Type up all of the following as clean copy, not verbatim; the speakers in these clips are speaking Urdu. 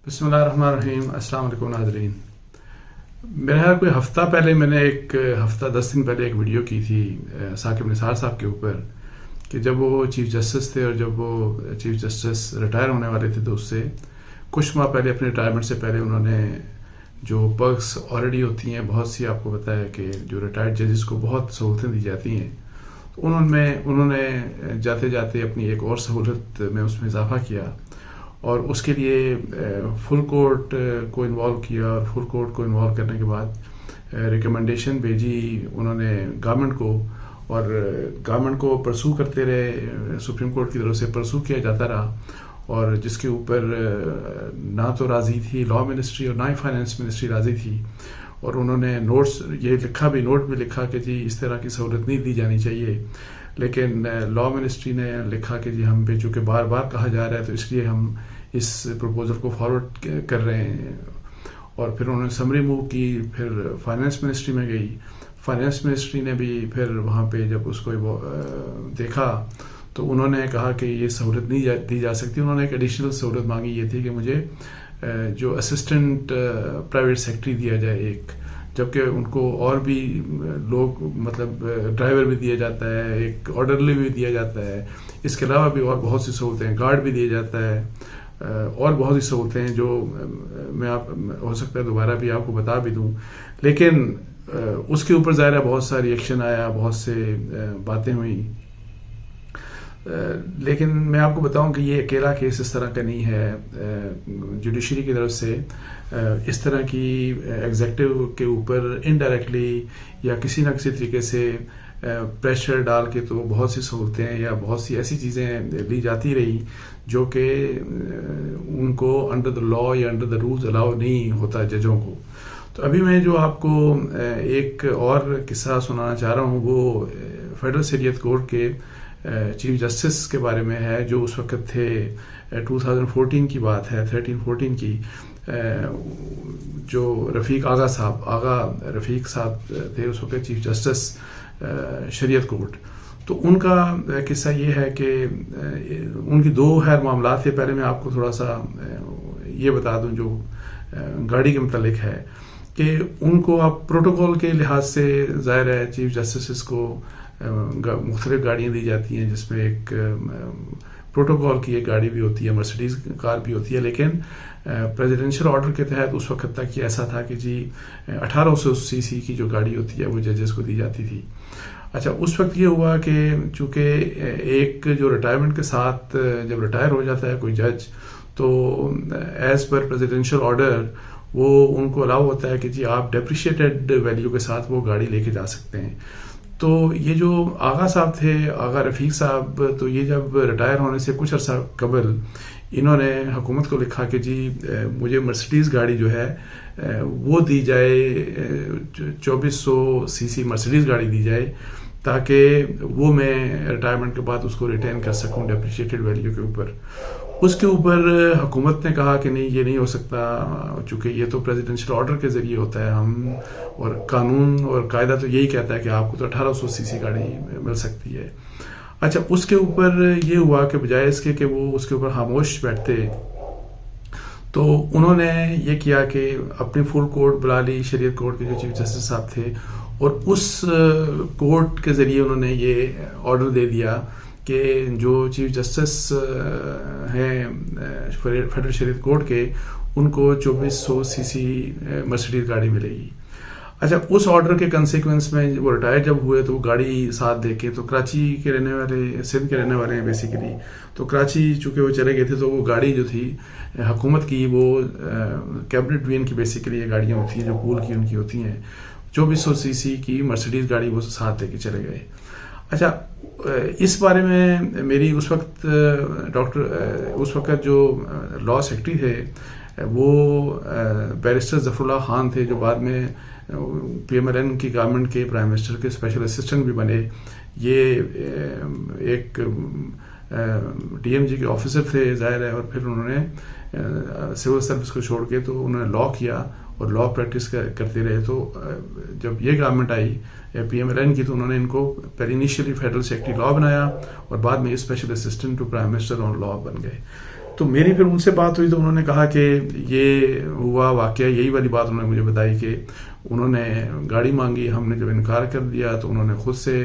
بسم اللہ الرحمن الرحیم. السلام علیکم ناظرین. میرا خیال کوئی ہفتہ پہلے میں نے 10 دن پہلے ایک ویڈیو کی تھی ثاقب نثار صاحب کے اوپر کہ جب وہ چیف جسٹس تھے اور جب وہ چیف جسٹس ریٹائر ہونے والے تھے تو اس سے کچھ ماہ پہلے اپنے ریٹائرمنٹ سے پہلے انہوں نے جو پرکس آلریڈی ہوتی ہیں بہت سی، آپ کو پتہ ہے کہ جو ریٹائرڈ ججز کو بہت سہولتیں دی جاتی ہیں، انہوں نے جاتے جاتے اپنی ایک اور سہولت میں اس میں اضافہ کیا اور اس کے لیے فل کورٹ کو انوالو کیا، اور فل کورٹ کو انوالو کرنے کے بعد ریکمنڈیشن بھیجی انہوں نے گورنمنٹ کو، اور گورنمنٹ کو پرسو کرتے رہے، سپریم کورٹ کی طرف سے پرسو کیا جاتا رہا، اور جس کے اوپر نہ تو راضی تھی لا منسٹری اور نہ ہی فائنانس منسٹری راضی تھی، اور انہوں نے نوٹ بھی لکھا کہ جی اس طرح کی سہولت نہیں دی جانی چاہیے، لیکن لا منسٹری نے لکھا کہ جی ہم پہ چونکہ بار بار کہا جا رہا ہے تو اس لیے ہم اس پروپوزل کو فارورڈ کر رہے ہیں، اور پھر انہوں نے سمری موو کی، پھر فائنانس منسٹری میں گئی، فائنانس منسٹری نے بھی پھر وہاں پہ جب اس کو دیکھا تو انہوں نے کہا کہ یہ سہولت نہیں دی جا سکتی. انہوں نے ایک ایڈیشنل سہولت مانگی، یہ تھی کہ مجھے جو اسسٹنٹ پرائیویٹ سیکرٹری دیا جائے ایک، جبکہ ان کو اور بھی لوگ مطلب ڈرائیور بھی دیا جاتا ہے، ایک آرڈرلی بھی دیا جاتا ہے، اس کے علاوہ بھی اور بہت سی سہولتیں ہیں، گارڈ بھی دیا جاتا ہے، اور بہت سی سہولتیں ہیں جو میں ہو سکتا ہے دوبارہ بھی آپ کو بتا بھی دوں. لیکن اس کے اوپر ظاہر ہے بہت سا ریئیکشن آیا، بہت سے باتیں ہوئیں، لیکن میں آپ کو بتاؤں کہ یہ اکیلا کیس اس طرح کا نہیں ہے. جوڈیشری کی طرف سے اس طرح کی ایگزیکٹو کے اوپر انڈائریکٹلی یا کسی نہ کسی طریقے سے پریشر ڈال کے تو بہت سی سہولتیں یا بہت سی ایسی چیزیں لی جاتی رہی جو کہ ان کو انڈر دا لا یا انڈر دا رولز الاؤ نہیں ہوتا ججوں کو. تو ابھی میں جو آپ کو ایک اور قصہ سنانا چاہ رہا ہوں وہ فیڈرل شریعت کورٹ کے چیف جسٹس کے بارے میں ہے، جو اس وقت تھے 2014 کی بات ہے، 13-14 کی، جو آغا رفیق صاحب تھے اس وقت چیف جسٹس شریعت کورٹ. تو ان کا قصہ یہ ہے کہ ان کی دو معاملات تھے. پہلے میں آپ کو تھوڑا سا یہ بتا دوں جو گاڑی کے متعلق ہے کہ ان کو آپ پروٹوکول کے لحاظ سے ظاہر ہے چیف جسٹسز کو مختلف گاڑیاں دی جاتی ہیں، جس میں ایک پروٹوکول کی ایک گاڑی بھی ہوتی ہے، مرسیڈیز کار بھی ہوتی ہے، لیکن پریزیڈنشل آرڈر کے تحت اس وقت تک یہ ایسا تھا کہ جی 1800 سی سی کی جو گاڑی ہوتی ہے وہ ججز کو دی جاتی تھی. اچھا، اس وقت یہ ہوا کہ چونکہ ایک جو ریٹائرمنٹ کے ساتھ جب ریٹائر ہو جاتا ہے کوئی جج تو ایز پر پریزیڈنشل آرڈر وہ ان کو الاؤ ہوتا ہے کہ جی آپ ڈیپریشیٹڈ ویلیو کے ساتھ وہ گاڑی لے کے جا سکتے ہیں. تو یہ جو آغا صاحب تھے، آغا رفیق صاحب، تو یہ جب ریٹائر ہونے سے کچھ عرصہ قبل انہوں نے حکومت کو لکھا کہ جی مجھے مرسیڈیز گاڑی جو ہے وہ دی جائے، 2400 سی سی مرسیڈیز گاڑی دی جائے تاکہ وہ میں ریٹائرمنٹ کے بعد اس کو ریٹین کر سکوں ڈیپریشیٹڈ ویلیو کے اوپر. اس کے اوپر حکومت نے کہا کہ نہیں، یہ نہیں ہو سکتا، چونکہ یہ تو پریزیڈنشل آرڈر کے ذریعے ہوتا ہے، ہم اور قانون اور قاعدہ تو یہی کہتا ہے کہ آپ کو تو 1800 سی سی گاڑی مل سکتی ہے. اچھا، اس کے اوپر یہ ہوا کہ بجائے اس کے کہ وہ اس کے اوپر خاموش بیٹھتے تو انہوں نے یہ کیا کہ اپنی فل کورٹ بلا لی، شریعت کورٹ کے جو چیف جسٹس صاحب تھے، اور اس کورٹ کے ذریعے انہوں نے یہ آرڈر دے دیا کہ جو چیف جسٹس ہیں فیڈرل شریعت کورٹ کے، ان کو 2400 سی سی مرسیڈیز گاڑی ملے گی. اچھا، اس آرڈر کے کنسیکوینس میں وہ ریٹائر جب ہوئے تو وہ گاڑی ساتھ دے کے، تو کراچی کے رہنے والے، سندھ کے رہنے والے ہیں بیسیکلی، تو کراچی چونکہ وہ چلے گئے تھے تو وہ گاڑی جو تھی حکومت کی، وہ کیبنٹ وین کی بیسیکلی یہ گاڑیاں ہوتی ہیں جو پول کی ان کی ہوتی ہیں، 2400 سی سی کی مرسیڈیز گاڑی وہ ساتھ لے کے چلے گئے. اچھا، اس بارے میں میری اس وقت اس وقت جو لا سیکرٹری تھے وہ بیرسٹر ظفر اللہ خان تھے، جو بعد میں پی ایم ایل این کی گورنمنٹ کے پرائم منسٹر کے اسپیشل اسسٹنٹ بھی بنے. یہ ایک ڈی ایم جی کے آفیسر تھے ظاہر ہے، اور پھر انہوں نے سول سروس کو چھوڑ کے تو انہوں نے لا کیا اور لا پریکٹس کرتے رہے. تو جب یہ گورنمنٹ آئی پی ایم ایل این کی تو انہوں نے ان کو پہلے انیشیلی فیڈرل سیکرٹری لا بنایا اور بعد میں special assistant to prime minister on law بن گئے. تو میری پھر ان سے بات ہوئی تو انہوں نے کہا کہ یہ ہوا واقعہ، یہی والی بات انہوں نے مجھے بتائی کہ انہوں نے گاڑی مانگی، ہم نے جب انکار کر دیا تو انہوں نے خود سے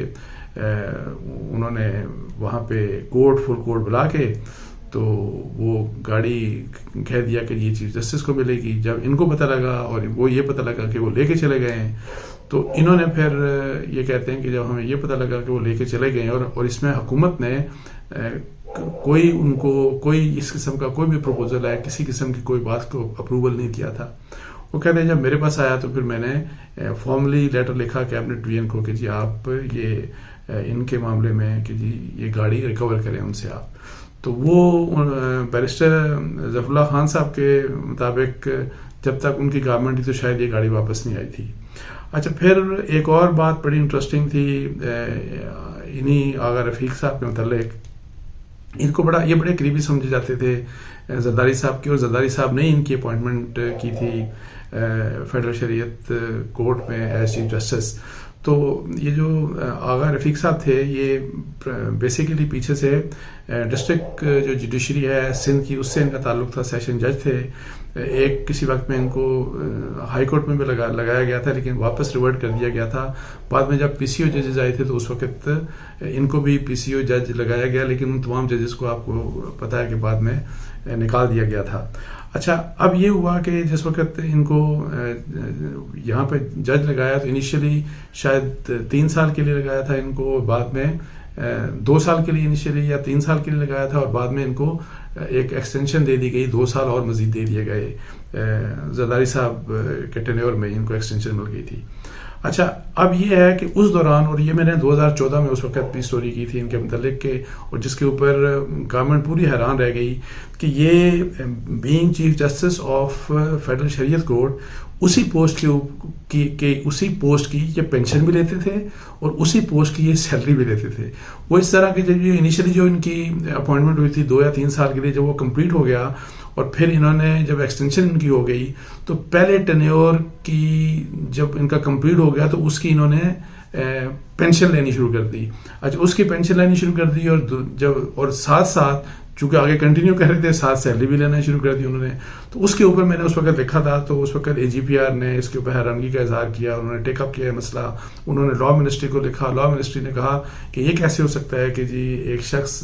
انہوں نے وہاں پہ فل کورٹ بلا کے تو وہ گاڑی کہہ دیا کہ یہ چیف جسٹس کو ملے گی. جب ان کو پتہ لگا اور وہ یہ پتہ لگا کہ وہ لے کے چلے گئے ہیں تو انہوں نے پھر یہ کہتے ہیں کہ جب ہمیں یہ پتہ لگا کہ وہ لے کے چلے گئے ہیں اور اس میں حکومت نے کوئی ان کو کوئی اس قسم کا کوئی بھی پروپوزل ہے کسی قسم کی کوئی بات کو اپروول نہیں کیا تھا. وہ کہتے ہیں جب میرے پاس آیا تو پھر میں نے فارملی لیٹر لکھا کیبنٹ ڈویژن کو کہ جی آپ یہ ان کے معاملے میں کہ جی یہ گاڑی ریکور کریں ان سے آپ. تو وہ بیرسٹر ظفر اللہ خان صاحب کے مطابق جب تک ان کی گورنمنٹ تھی تو شاید یہ گاڑی واپس نہیں آئی تھی. اچھا پھر ایک اور بات بڑی انٹرسٹنگ تھی انہی آغا رفیق صاحب کے متعلق. ان کو یہ بڑے قریبی سمجھے جاتے تھے زرداری صاحب کی، اور زرداری صاحب نے ان کی اپوائنٹمنٹ کی تھی فیڈرل شریعت کورٹ میں ایز چیف جسٹس. تو یہ جو آغا رفیق صاحب تھے یہ بیسیکلی پیچھے سے ڈسٹرکٹ جو جوڈیشری ہے سندھ کی اس سے ان کا تعلق تھا، سیشن جج تھے. ایک کسی وقت میں ان کو ہائی کورٹ میں بھی لگایا گیا تھا لیکن واپس ریورٹ کر دیا گیا تھا. بعد میں جب پی سی او ججز آئے تھے تو اس وقت ان کو بھی پی سی او جج لگایا گیا، لیکن ان تمام ججز کو آپ کو پتہ ہے کہ بعد میں نکال دیا گیا تھا. اچھا اب یہ ہوا کہ جس وقت ان کو یہاں پہ جج لگایا تو انیشلی شاید 3 سال کے لیے لگایا تھا ان کو، بعد میں 2 سال کے لیے انیشلی یا 3 سال کے لیے لگایا تھا، اور بعد میں ان کو ایک ایکسٹینشن دے دی گئی، 2 سال اور مزید دے دیے گئے. زرداری صاحب کے ٹینیور میں ان کو ایکسٹینشن مل گئی تھی. اچھا اب یہ ہے کہ اس دوران، اور یہ میں نے 2014 میں اس وقت بھی سٹوری کی تھی ان کے متعلق کے، اور جس کے اوپر گورنمنٹ پوری حیران رہ گئی کہ یہ being chief justice of federal شریعت کورٹ اسی پوسٹ اسی پوسٹ کی یہ پینشن بھی لیتے تھے اور اسی پوسٹ کی یہ سیلری بھی لیتے تھے. وہ اس طرح کی جب انیشلی جو ان کی اپوائنٹمنٹ ہوئی تھی 2 یا 3 سال کے لیے، جب وہ کمپلیٹ ہو گیا اور پھر انہوں نے جب ایکسٹینشن ان کی ہو گئی تو پہلے ٹینیور کی جب ان کا کمپلیٹ ہو گیا تو اس کی انہوں نے پینشن لینی شروع کر دی. اچھا اس کی پینشن لینی شروع کر دی اور ساتھ ساتھ چونکہ آگے کنٹینیو کر رہے تھے ساتھ سیلری بھی لینا شروع کر دی انہوں نے. تو اس کے اوپر میں نے اس وقت لکھا تھا تو اس وقت اے جی پی آر نے اس کے اوپر حیرانگی کا اظہار کیا، انہوں نے ٹیک اپ کیا مسئلہ. انہوں نے لا منسٹری کو لکھا، لا منسٹری نے کہا کہ یہ کیسے ہو سکتا ہے کہ جی ایک شخص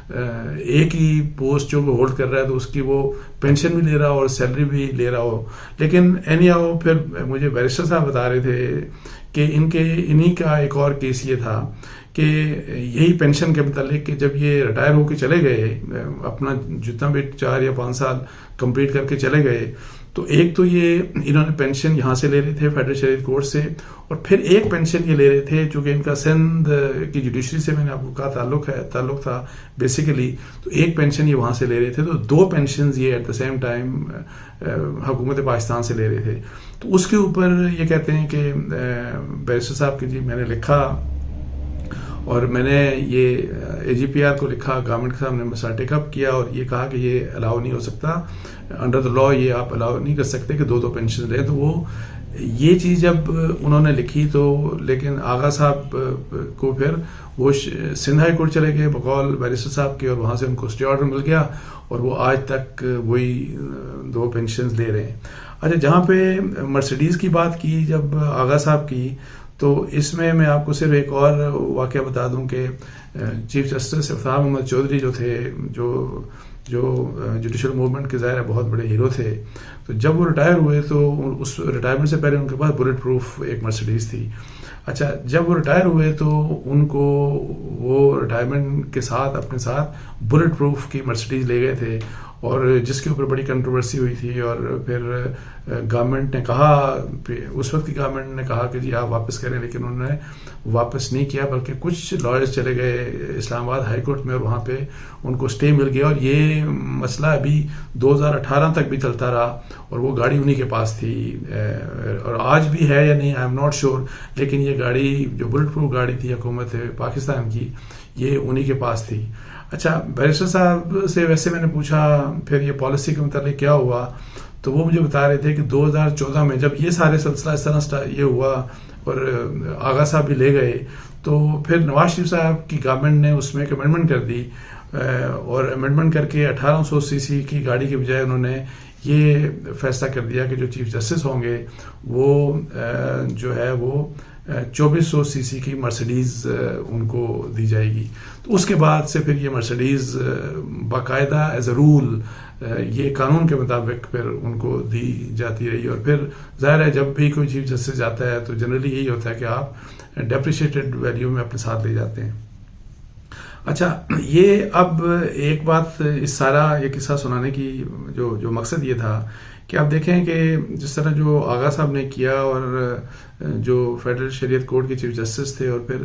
ایک ہی پوسٹ جو وہ ہولڈ کر رہا ہے تو اس کی وہ پینشن بھی لے رہا ہو اور سیلری بھی لے رہا ہو. لیکن اینی ہاؤ پھر مجھے بیرسٹر صاحب بتا رہے تھے کہ انہی کا ایک اور کیس یہ تھا کہ یہی پینشن کے متعلق کہ جب یہ ریٹائر ہو کے چلے گئے، اپنا جتنا بھی 4 یا 5 سال کمپلیٹ کر کے چلے گئے، تو ایک تو یہ انہوں نے پینشن یہاں سے لے رہے تھے فیڈرل شریعت کورٹ سے، اور پھر ایک پینشن یہ لے رہے تھے چونکہ ان کا سندھ کی جوڈیشری سے میں نے آپ کو کہا تعلق تھا بیسیکلی، تو ایک پینشن یہ وہاں سے لے رہے تھے. تو 2 پینشنز یہ ایٹ دا سیم ٹائم حکومت پاکستان سے لے رہے تھے. تو اس کے اوپر یہ کہتے ہیں کہ بیرسٹر صاحب کی جی میں نے لکھا اور میں نے یہ اے جی پی آر کو لکھا، گورنمنٹ کے سامنے مسئلہ ٹیک اپ کیا اور یہ کہا کہ یہ الاؤ نہیں ہو سکتا انڈر دا لا، یہ آپ الاؤ نہیں کر سکتے کہ 2 پینشن لیں. تو وہ یہ چیز جب انہوں نے لکھی تو لیکن آغا صاحب کو پھر وہ سندھ ہائی کورٹ چلے گئے بقول بیرسٹر صاحب کے، اور وہاں سے ان کو اسٹے آرڈر مل گیا اور وہ آج تک وہی 2 پینشن لے رہے ہیں. اچھا جہاں پہ مرسیڈیز کی بات کی جب آغا صاحب کی، تو اس میں آپ کو صرف ایک اور واقعہ بتا دوں کہ چیف جسٹس افتخار محمد چودھری جو تھے جو جوڈیشل موومنٹ کے ظاہر ہے بہت بڑے ہیرو تھے، تو جب وہ ریٹائر ہوئے تو اس ریٹائرمنٹ سے پہلے ان کے پاس بلٹ پروف ایک مرسیڈیز تھی. اچھا جب وہ ریٹائر ہوئے تو ان کو وہ ریٹائرمنٹ کے ساتھ اپنے ساتھ بلٹ پروف کی مرسیڈیز لے گئے تھے، اور جس کے اوپر بڑی کنٹروورسی ہوئی تھی. اور پھر گورنمنٹ نے کہا، اس وقت کی گورنمنٹ نے کہا کہ جی آپ واپس کریں، لیکن انہوں نے واپس نہیں کیا بلکہ کچھ لائرز چلے گئے اسلام آباد ہائی کورٹ میں اور وہاں پہ ان کو اسٹے مل گیا. اور یہ مسئلہ ابھی 2018 تک بھی چلتا رہا اور وہ گاڑی انہی کے پاس تھی، اور آج بھی ہے یا نہیں آئی ایم ناٹ شیور، لیکن یہ گاڑی جو بلٹ پروف گاڑی تھی حکومت پاکستان کی یہ انہی کے پاس تھی. اچھا بیرسٹر صاحب سے ویسے میں نے پوچھا پھر یہ پالیسی کے متعلق کیا ہوا، تو وہ مجھے بتا رہے تھے کہ 2014 میں جب یہ سارے سلسلہ اس طرح یہ ہوا اور آغا صاحب بھی لے گئے، تو پھر نواز شریف صاحب کی گورنمنٹ نے اس میں ایک امینڈمنٹ کر دی اور امینڈمنٹ کر کے 1800 سی سی کی گاڑی کے بجائے انہوں نے یہ فیصلہ کر دیا کہ جو چیف جسٹس ہوں گے وہ جو ہے وہ 2400 سی سی کی مرسڈیز ان کو دی جائے گی. تو اس کے بعد سے پھر یہ مرسڈیز باقاعدہ ایز اے رول یہ قانون کے مطابق پھر ان کو دی جاتی رہی. اور پھر ظاہر ہے جب بھی کوئی چیف جسٹس جاتا ہے تو جنرلی یہی ہوتا ہے کہ آپ ڈیپریشیٹڈ ویلیو میں اپنے ساتھ لے جاتے ہیں. اچھا، یہ اب ایک بات اس سارا یہ قصہ سنانے کی جو مقصد یہ تھا کہ آپ دیکھیں کہ جس طرح جو آغا صاحب نے کیا اور جو فیڈرل شریعت کورٹ کے چیف جسٹس تھے، اور پھر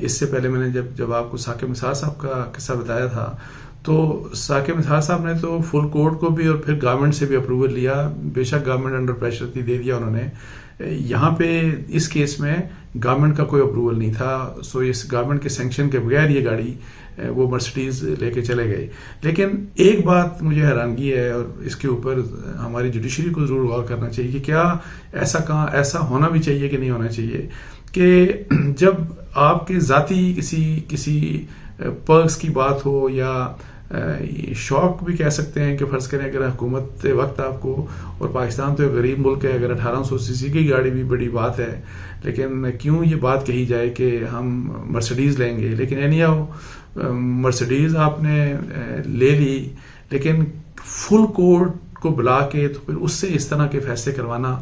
اس سے پہلے میں نے جب آپ کو ثاقب نثار صاحب کا قصہ بتایا تھا تو ثاقب نثار صاحب نے تو فل کورٹ کو بھی اور پھر گورنمنٹ سے بھی اپروول لیا. بے شک گورنمنٹ انڈر پریشر تھی، دے دیا انہوں نے. یہاں پہ اس کیس میں گورنمنٹ کا کوئی اپروول نہیں تھا. سو اس گورنمنٹ کے سینکشن کے بغیر یہ گاڑی وہ مرسڈیز لے کے چلے گئے. لیکن ایک بات مجھے حیرانگی ہے اور اس کے اوپر ہماری جوڈیشری کو ضرور غور کرنا چاہیے کہ کیا ایسا ہونا بھی چاہیے کہ نہیں ہونا چاہیے کہ جب آپ کے ذاتی کسی پرکس کی بات ہو یا شوق بھی کہہ سکتے ہیں کہ فرض کریں اگر حکومت وقت آپ کو، اور پاکستان تو ایک غریب ملک ہے، اگر 1800 سی سی کی گاڑی بھی بڑی بات ہے، لیکن کیوں یہ بات کہی جائے کہ ہم مرسڈیز لیں گے. لیکن اینی ہاؤ مرسڈیز آپ نے لے لی، لیکن فل کورٹ کو بلا کے تو پھر اس سے اس طرح کے فیصلے کروانا.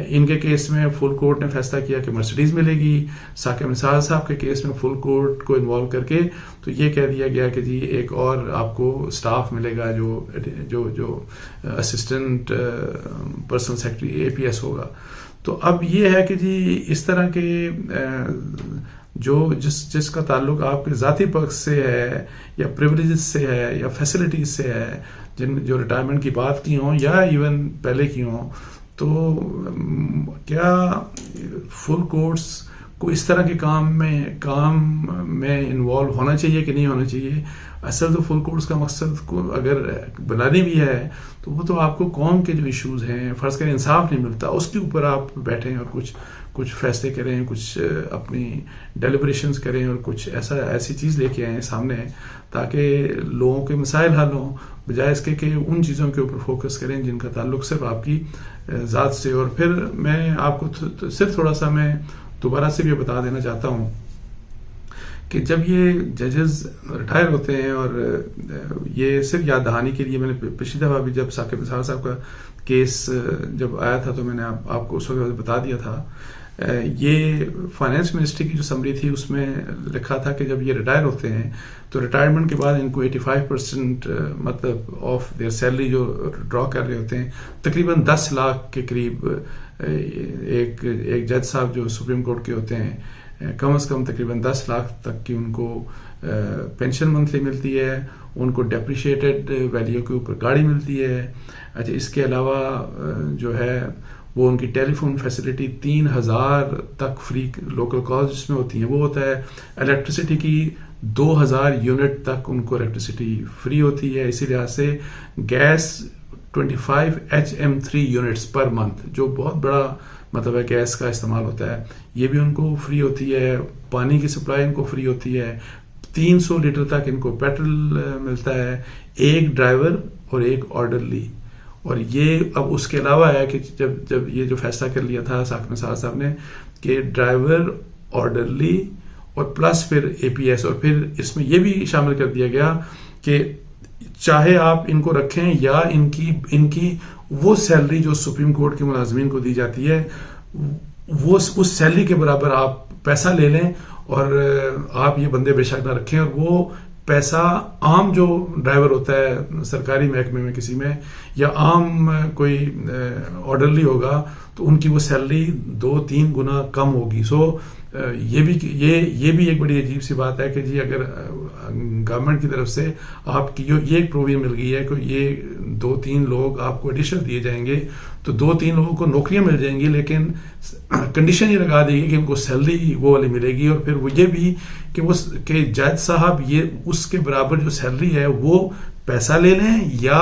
ان کے کیس میں فل کورٹ نے فیصلہ کیا کہ مرسڈیز ملے گی. ثاقب نثار صاحب کے کیس میں فل کورٹ کو انوالو کر کے تو یہ کہہ دیا گیا کہ جی ایک اور آپ کو سٹاف ملے گا جو اسسٹنٹ پرسنل سیکرٹری APS ہوگا. تو اب یہ ہے کہ جی اس طرح کے جس کا تعلق آپ کے ذاتی پرکس سے ہے یا پریولیجز سے ہے یا فیسلٹیز سے ہے، جو ریٹائرمنٹ کی بات کی ہوں یا ایون پہلے کی ہوں، تو کیا فل کورٹس کو اس طرح کے کام میں انوالو ہونا چاہیے کہ نہیں ہونا چاہیے؟ اصل تو فل کورٹس کا مقصد کو اگر بنانی بھی ہے تو وہ تو آپ کو قوم کے جو ایشوز ہیں، فرض کریں انصاف نہیں ملتا، اس کے اوپر آپ بیٹھیں اور کچھ فیصلے کریں، کچھ اپنی ڈیلیبریشنز کریں اور کچھ ایسی چیز لے کے آئیں سامنے تاکہ لوگوں کے مسائل حل ہوں، بجائے اس کے کہ ان چیزوں کے اوپر فوکس کریں جن کا تعلق صرف آپ کی ذات سے. اور پھر میں آپ کو صرف تھوڑا سا میں دوبارہ سے بھی بتا دینا چاہتا ہوں کہ جب یہ ججز ریٹائر ہوتے ہیں، اور یہ صرف یاد دہانی کے لیے، میں نے پچھلی دفعہ بھی جب ثاقب نثار صاحب کا کیس جب آیا تھا تو میں نے آپ کو اس وقت بتا دیا تھا، یہ فائنانس منسٹری کی جو سمری تھی اس میں لکھا تھا کہ جب یہ ریٹائر ہوتے ہیں تو ریٹائرمنٹ کے بعد ان کو 85% مطلب آف دیئر سیلری جو ڈرا کر رہے ہوتے ہیں، تقریباً 10 لاکھ کے قریب ایک جج صاحب جو سپریم کورٹ کے ہوتے ہیں، کم از کم تقریباً 10 لاکھ تک کی ان کو پینشن منتھلی ملتی ہے، ان کو ڈیپریشیٹڈ ویلیو کے اوپر گاڑی ملتی ہے. اچھا، اس کے علاوہ جو ہے وہ ان کی ٹیلی فون فیسلٹی 3000 تک فری لوکل کالز جس میں ہوتی ہیں وہ ہوتا ہے. الیکٹریسٹی کی 2000 یونٹ تک ان کو الیکٹریسٹی فری ہوتی ہے. اسی لحاظ سے gas 25 HM3 units per month, جو بہت بڑا مطلب ہے گیس کا استعمال ہوتا ہے، یہ بھی ان کو فری ہوتی ہے. پانی کی سپلائی ان کو فری ہوتی ہے. 300 لیٹر تک ان کو پیٹرول ملتا ہے. ایک ڈرائیور اور ایک آرڈرلی. اور یہ اب اس کے علاوہ ہے کہ جب یہ جو فیصلہ کر لیا تھا ثاقب نثار صاحب نے کہ ڈرائیور، آرڈرلی اور پلس پھر APS، اور پھر اس میں یہ بھی شامل کر دیا گیا کہ چاہے آپ ان کو رکھیں یا ان کی وہ سیلری جو سپریم کورٹ کے ملازمین کو دی جاتی ہے وہ اس سیلری کے برابر آپ پیسہ لے لیں، اور آپ یہ بندے بے شک نہ رکھیں. اور وہ پیسہ عام جو ڈرائیور ہوتا ہے سرکاری محکمے میں کسی میں، یا عام کوئی آرڈرلی ہوگا، تو ان کی وہ سیلری 2-3 گنا کم ہوگی. سو یہ بھی ایک بڑی عجیب سی بات ہے کہ جی اگر گورنمنٹ کی طرف سے آپ کی یہ ایک پروویژن مل گئی ہے کہ یہ 2-3 لوگ آپ کو ایڈیشنل دیے جائیں گے، تو 2-3 لوگوں کو نوکریاں مل جائیں گی، لیکن کنڈیشن یہ لگا دی گئی کہ ان کو سیلری وہ والی ملے گی. اور پھر وہ یہ بھی کہ جج صاحب یہ اس کے برابر جو سیلری ہے وہ پیسہ لے لیں، یا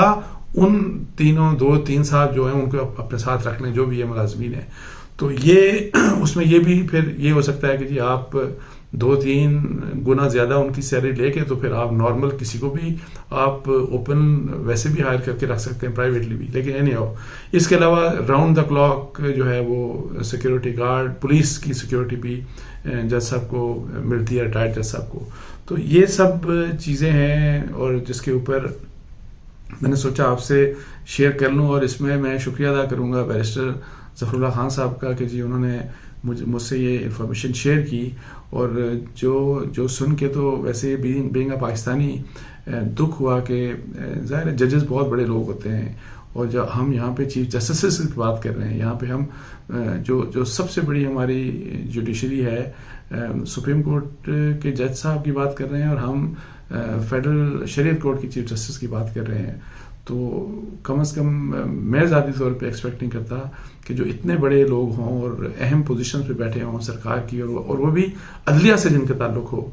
ان 2-3 صاحب جو ہیں ان کو اپنے ساتھ رکھ لیں جو بھی یہ ملازمین ہیں. تو یہ اس میں یہ بھی پھر یہ ہو سکتا ہے کہ جی آپ 2-3 گنا زیادہ ان کی سیلری لے کے تو پھر آپ نارمل کسی کو بھی آپ اوپن ویسے بھی ہائر کر کے رکھ سکتے ہیں، پرائیویٹلی بھی. لیکن اینی ہاؤ اس کے علاوہ راؤنڈ دا کلاک جو ہے وہ سیکیورٹی گارڈ، پولیس کی سیکیورٹی بھی جج صاحب کو ملتی ہے، ریٹائرڈ جج صاحب کو. تو یہ سب چیزیں ہیں اور جس کے اوپر میں نے سوچا آپ سے شیئر کر لوں. اور اس میں شکریہ ادا کروں گا بیرسٹر ظفر اللہ خان صاحب کا کہ جی انہوں نے مجھ سے یہ انفارمیشن شیئر کی. اور جو سن کے تو ویسے بینگ اے پاکستانی دکھ ہوا کہ ظاہر ہے ججز بہت بڑے لوگ ہوتے ہیں، اور جب ہم یہاں پہ چیف جسٹس کی بات کر رہے ہیں، یہاں پہ ہم جو سب سے بڑی ہماری جوڈیشری ہے سپریم کورٹ کے جج صاحب کی بات کر رہے ہیں، اور ہم فیڈرل شریعت کورٹ کی چیف جسٹس کی بات کر رہے ہیں. تو کم از کم میں ذاتی طور پہ ایکسپیکٹ نہیں کرتا کہ جو اتنے بڑے لوگ ہوں اور اہم پوزیشن پہ بیٹھے ہوں سرکار کی، اور وہ بھی عدلیہ سے جن کا تعلق ہو،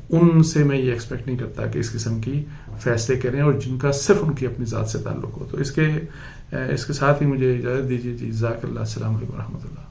ان سے میں یہ ایکسپیکٹ نہیں کرتا کہ اس قسم کی فیصلے کریں اور جن کا صرف ان کی اپنی ذات سے تعلق ہو. تو اس کے ساتھ ہی مجھے اجازت دیجیے. جزاک اللہ. السلام علیکم و رحمۃ اللہ.